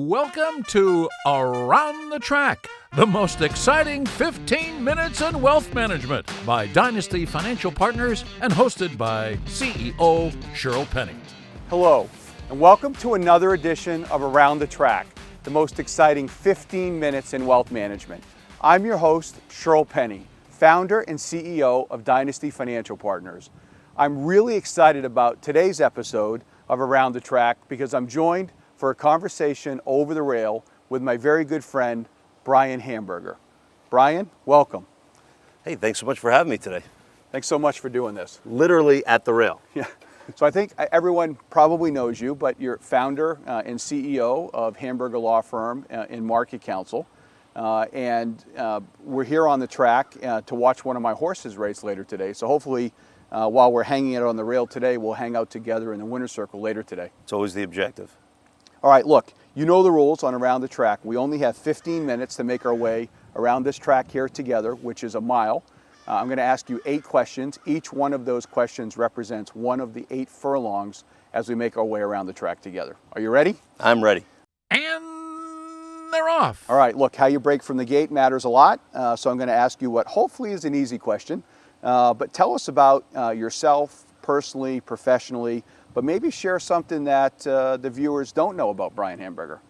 Welcome to Around the Track, the most exciting 15 minutes in wealth management by Dynasty Financial Partners and hosted by CEO Shirl Penney. Hello, and welcome to another edition of Around the Track, the most exciting 15 minutes in wealth management. I'm your host, Shirl Penney, founder and CEO of Dynasty Financial Partners. I'm really excited about today's episode of Around the Track because I'm joined for a conversation over the rail with my very good friend, Brian Hamburger. Brian, welcome. Hey, thanks so much for having me today. Thanks so much for doing this. Literally at the rail. Yeah. So I think everyone probably knows you, but you're founder and CEO of Hamburger Law Firm in MarketCounsel. And we're here on the track to watch one of my horses race later today. So hopefully, while we're hanging it on the rail today, we'll hang out together in the winner's circle later today. It's always the objective. All right, look, you know the rules on Around the Track. We only have 15 minutes to make our way around this track here together, which is a mile. I'm going to ask you 8 questions. Each one of those questions represents one of the 8 furlongs as we make our way around the track together. Are you ready? I'm ready. And they're off. All right, look, how you break from the gate matters a lot. So I'm going to ask you what hopefully is an easy question. But tell us about yourself personally, professionally, but maybe share something that the viewers don't know about Brian Hamburger.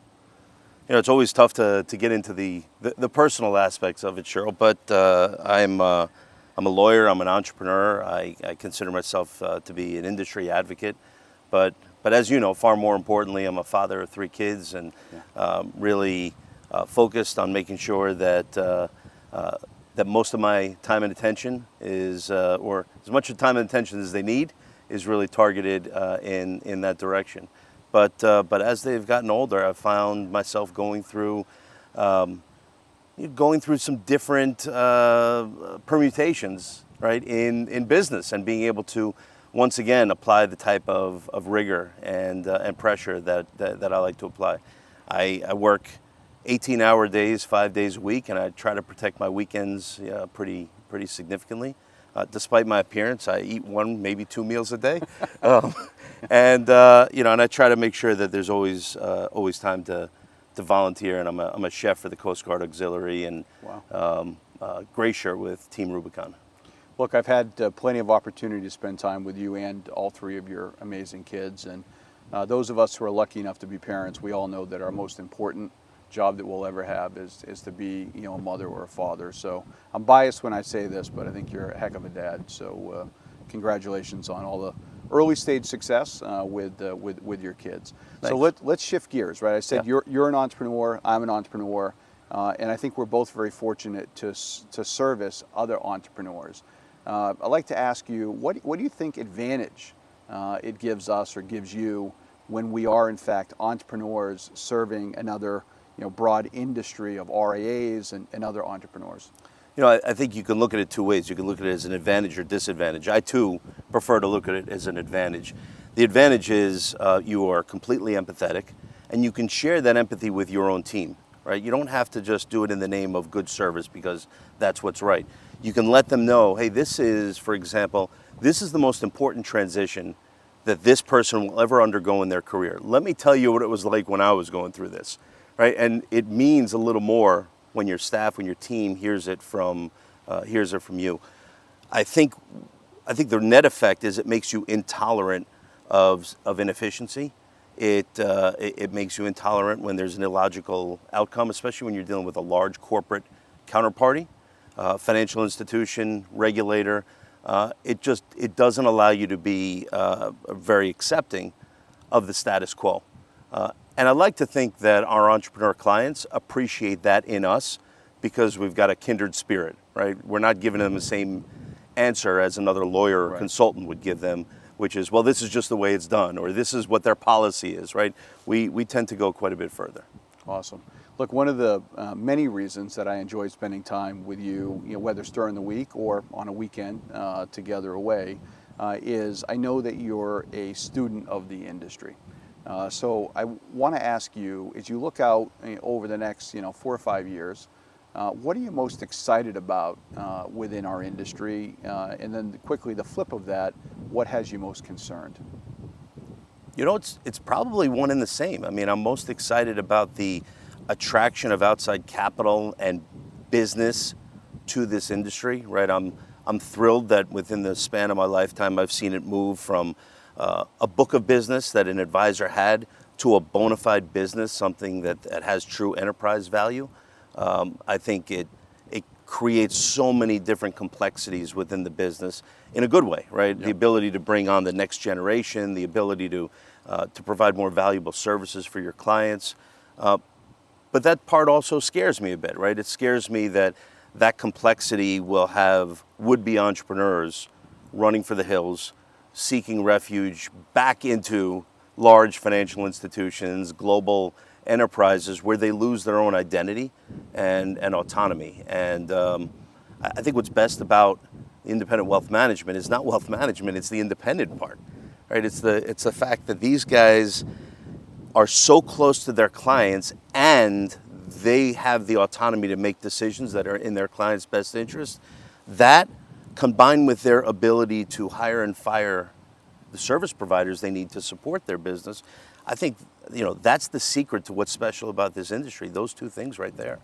You know, it's always tough to get into the personal aspects of it, Cheryl, but I'm a lawyer, I'm an entrepreneur. I consider myself to be an industry advocate, but as you know, far more importantly, I'm a father of 3 kids and really focused on making sure that that most of my time and attention is, or as much time and attention as they need, is really targeted in that direction. But as they've gotten older, I've found myself going through some different permutations, right, in business, and being able to once again apply the type of rigor and pressure that I like to apply. I work 18-hour days, 5 days a week, and I try to protect my weekends pretty significantly. Despite my appearance, I eat 1, maybe 2 meals a day, and I try to make sure that there's always time to volunteer. And I'm a chef for the Coast Guard Auxiliary and gray shirt with Team Rubicon. Look, I've had plenty of opportunity to spend time with you and all 3 of your amazing kids. And those of us who are lucky enough to be parents, we all know that our most important job that we'll ever have is to be a mother or a father. So I'm biased when I say this, but I think you're a heck of a dad. So congratulations on all the early stage success with your kids. Thanks. So let's shift gears, right? I said you're an entrepreneur, I'm an entrepreneur, and I think we're both very fortunate to service other entrepreneurs. I'd like to ask you, what do you think advantage it gives us or gives you when we are in fact entrepreneurs serving another broad industry of RIAs and other entrepreneurs? I think you can look at it 2 ways. You can look at it as an advantage or disadvantage. I too prefer to look at it as an advantage. The advantage is you are completely empathetic, and you can share that empathy with your own team, right? You don't have to just do it in the name of good service because that's what's right. You can let them know, hey, this is, for example, this is the most important transition that this person will ever undergo in their career. Let me tell you what it was like when I was going through this. Right, and it means a little more when your staff, when your team hears it from you. I think the net effect is it makes you intolerant of inefficiency. It makes you intolerant when there's an illogical outcome, especially when you're dealing with a large corporate counterparty, financial institution, regulator. It doesn't allow you to be very accepting of the status quo. And I like to think that our entrepreneur clients appreciate that in us because we've got a kindred spirit, right? We're not giving them the same answer as another lawyer or consultant would give them, which is, well, this is just the way it's done, or this is what their policy is, right? We tend to go quite a bit further. Awesome. Look, one of the many reasons that I enjoy spending time with you, whether it's during the week or on a weekend together away, is I know that you're a student of the industry. So I want to ask you, as you look out over the next 4 or 5 years, what are you most excited about within our industry? And then quickly, the flip of that, what has you most concerned? It's probably one and the same. I mean, I'm most excited about the attraction of outside capital and business to this industry, right? I'm thrilled that within the span of my lifetime, I've seen it move from a book of business that an advisor had to a bona fide business, something that has true enterprise value. I think it creates so many different complexities within the business in a good way, right? Yep. The ability to bring on the next generation, the ability to provide more valuable services for your clients. But that part also scares me a bit, right? It scares me that complexity will have would-be entrepreneurs running for the hills, seeking refuge back into large financial institutions, global enterprises where they lose their own identity and autonomy. And I think what's best about independent wealth management is not wealth management, it's the independent part, right? It's the fact that these guys are so close to their clients and they have the autonomy to make decisions that are in their clients' best interest. That, combined with their ability to hire and fire the service providers they need to support their business, I think that's the secret to what's special about this industry. Those two things right there.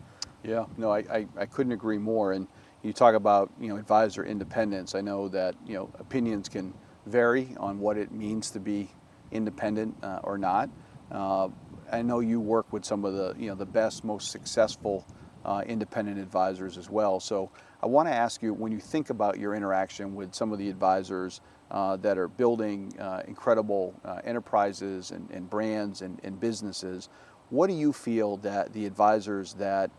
Yeah, no, I couldn't agree more. And you talk about advisor independence. I know that opinions can vary on what it means to be independent or not. I know you work with some of the best, most successful independent advisors as well. So I want to ask you, when you think about your interaction with some of the advisors that are building incredible enterprises and brands and businesses, what do you feel that the advisors that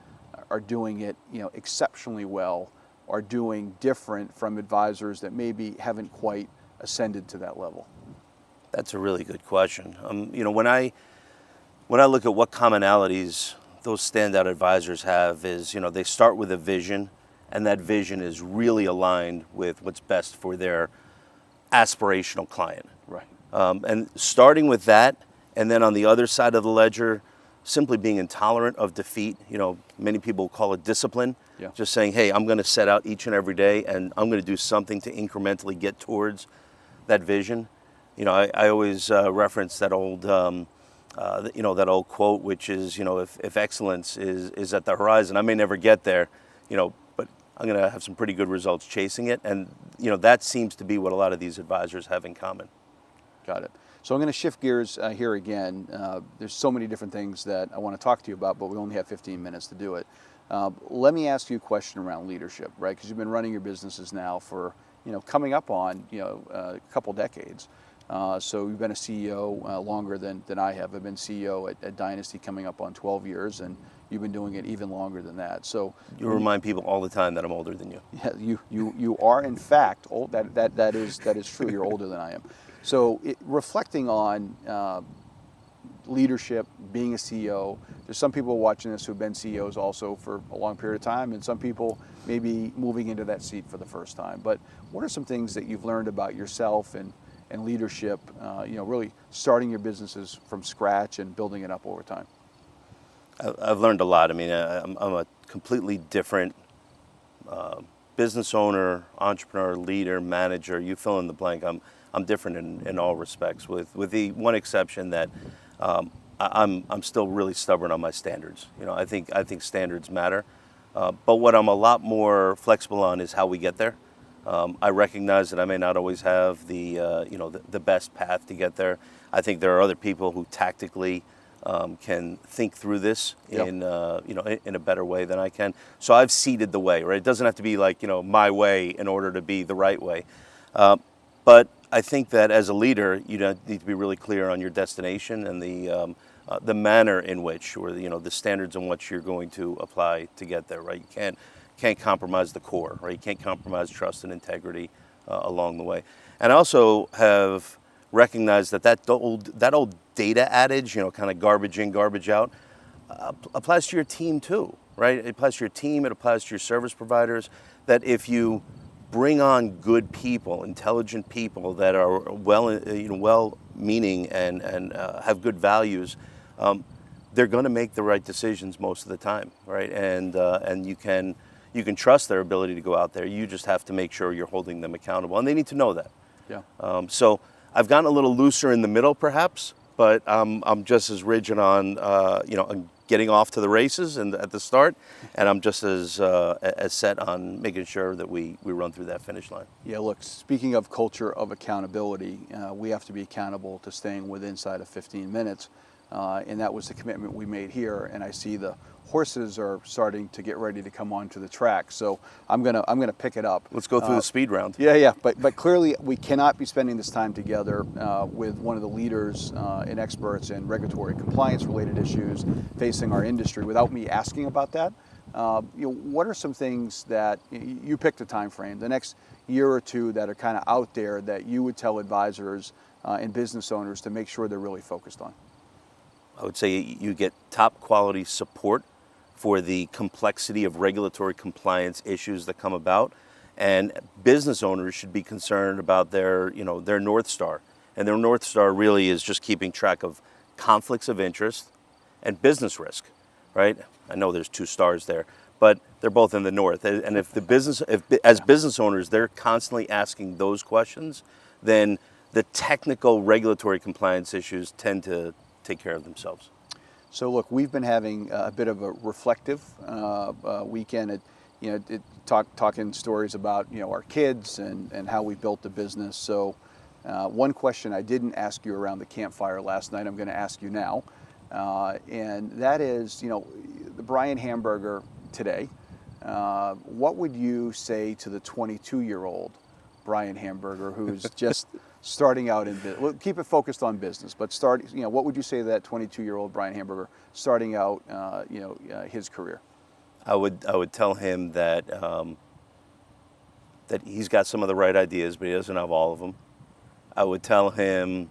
are doing it exceptionally well are doing different from advisors that maybe haven't quite ascended to that level? That's a really good question. When I look at what commonalities those standout advisors have is, they start with a vision, and that vision is really aligned with what's best for their aspirational client. Right. And starting with that, and then on the other side of the ledger, simply being intolerant of defeat. Many people call it discipline. Yeah. Just saying, hey, I'm going to set out each and every day, and I'm going to do something to incrementally get towards that vision. I always reference that old, that old quote, which is, if excellence is at the horizon, I may never get there, but I'm going to have some pretty good results chasing it. And, that seems to be what a lot of these advisors have in common. Got it. So I'm going to shift gears here again. There's so many different things that I want to talk to you about, but we only have 15 minutes to do it. Let me ask you a question around leadership, right? Because you've been running your businesses now for, coming up on, a couple decades. So you've been a CEO longer than I have. I've been CEO at Dynasty coming up on 12 years, and you've been doing it even longer than that. So you remind people all the time that I'm older than you. Yeah, you are in fact old. That is true. You're older than I am. So reflecting on leadership, being a CEO, there's some people watching this who've been CEOs also for a long period of time, and some people maybe moving into that seat for the first time. But what are some things that you've learned about yourself and leadership, really starting your businesses from scratch and building it up over time? I've learned a lot. I mean, I'm a completely different business owner, entrepreneur, leader, manager. You fill in the blank. I'm different in all respects, with the one exception that I'm still really stubborn on my standards. I think standards matter, but what I'm a lot more flexible on is how we get there. I recognize that I may not always have the best path to get there. I think there are other people who tactically can think through this in a better way than I can. So I've seeded the way, right? It doesn't have to be like my way in order to be the right way. But I think that as a leader, you need to be really clear on your destination and the manner in which, or the standards in which you're going to apply to get there, right? You can't compromise the core, right? You can't compromise trust and integrity along the way. And I also have recognized that old data adage, kind of garbage in, garbage out, applies to your team too, right? It applies to your team, it applies to your service providers, that if you bring on good people, intelligent people that are well-meaning and have good values, they're going to make the right decisions most of the time, right? And you can trust their ability to go out there. You just have to make sure you're holding them accountable, and they need to know that. Yeah. So I've gotten a little looser in the middle, perhaps, but I'm just as rigid on on getting off to the races and at the start, and I'm just as set on making sure that we run through that finish line. Yeah, look, speaking of culture of accountability, we have to be accountable to staying inside of 15 minutes, and that was the commitment we made here. And I see the horses are starting to get ready to come onto the track, so I'm gonna pick it up. Let's go through the speed round. Yeah, but clearly we cannot be spending this time together with one of the leaders and experts in regulatory compliance related issues facing our industry without me asking about that. What are some things that you picked a time frame, the next year or two, that are kind of out there that you would tell advisors and business owners to make sure they're really focused on? I would say you get top quality support for the complexity of regulatory compliance issues that come about, and business owners should be concerned about their North Star, and their North Star really is just keeping track of conflicts of interest and business risk, right? I know there's 2 stars there, but they're both in the north, and if business owners they're constantly asking those questions, then the technical regulatory compliance issues tend to take care of themselves. So look, we've been having a bit of a reflective weekend. Talking stories about our kids and how we built the business. So one question I didn't ask you around the campfire last night, I'm going to ask you now, and that is, the Brian Hamburger today. What would you say to the 22-year-old Brian Hamburger who's just starting out in business? Well, keep it focused on business, but what would you say to that 22-year-old Brian Hamburger starting out, his career? I would tell him that that he's got some of the right ideas, but he doesn't have all of them. I would tell him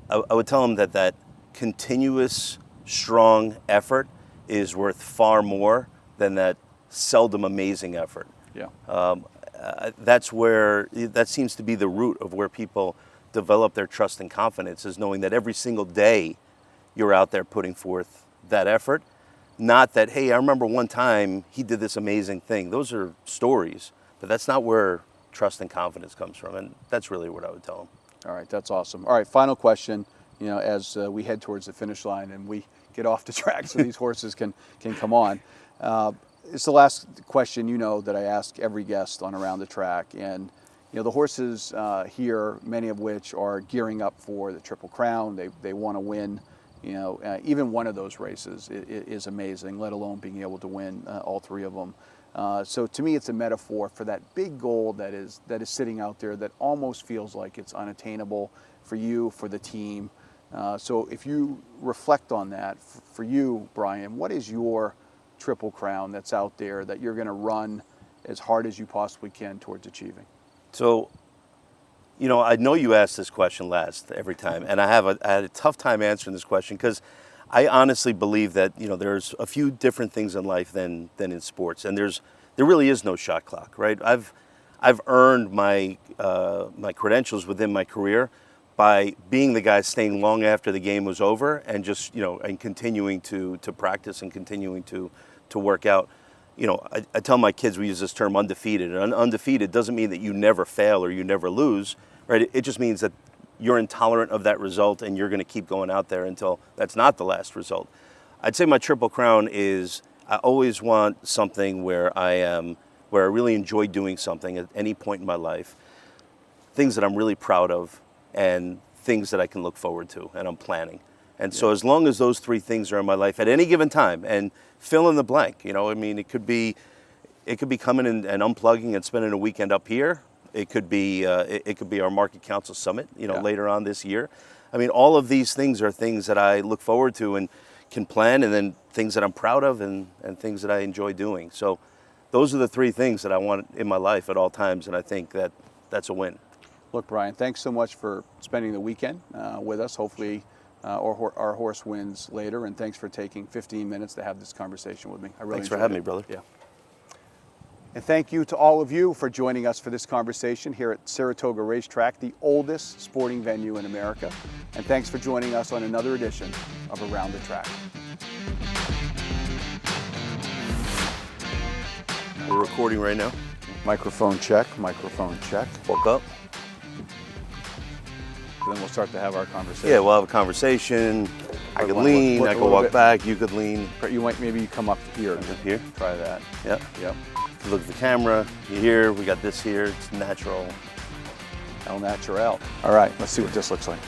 that continuous, strong effort is worth far more than that seldom amazing effort. Yeah. That seems to be the root of where people develop their trust and confidence, is knowing that every single day you're out there putting forth that effort. Not that, hey, I remember one time he did this amazing thing. Those are stories, but that's not where trust and confidence comes from, and that's really what I would tell him. All right, that's awesome. All right, final question, as we head towards the finish line and we get off the track so these horses can come on. It's the last question that I ask every guest on Around the Track, and the horses here, many of which are gearing up for the Triple Crown. They want to win. Even one of those races is amazing, let alone being able to win all 3 of them. So to me, it's a metaphor for that big goal that is sitting out there that almost feels like it's unattainable for you, for the team. So if you reflect on that, for you, Brian, what is your Triple Crown that's out there that you're going to run as hard as you possibly can towards achieving? So, I know you ask this question last every time, and I had a tough time answering this question because I honestly believe that there's a few different things in life than in sports, and there really is no shot clock, right? I've earned my my credentials within my career by being the guy staying long after the game was over and just and continuing to practice and continuing to work out. I tell my kids, we use this term undefeated, and undefeated doesn't mean that you never fail or you never lose, right? It just means that you're intolerant of that result and you're going to keep going out there until that's not the last result. I'd say my Triple Crown is I always want something where I really enjoy doing something at any point in my life, things that I'm really proud of and things that I can look forward to and I'm planning. And so as long as those 3 things are in my life at any given time, and fill in the blank, it could be coming and unplugging and spending a weekend up here. It could be our MarketCounsel Summit, later on this year. All of these things are things that I look forward to and can plan, and then things that I'm proud of and things that I enjoy doing. So those are the 3 things that I want in my life at all times, and I think that's a win. Look, Brian, thanks so much for spending the weekend with us. Hopefully our horse wins later, and thanks for taking 15 minutes to have this conversation with me. I really Thanks for having me, brother. Yeah. And thank you to all of you for joining us for this conversation here at Saratoga Racetrack, the oldest sporting venue in America. And thanks for joining us on another edition of Around the Track. We're recording right now. Microphone check, microphone check. Woke up. then we'll start to have our conversation. Yeah, we'll have a conversation. I could What- lean, what- I a could little walk bit. back, you could lean. Maybe you come up here. Up here. Try that. Yep. Yep. You look at the camera, you hear, we got this here, it's natural. El natural. All right, let's see what this looks like.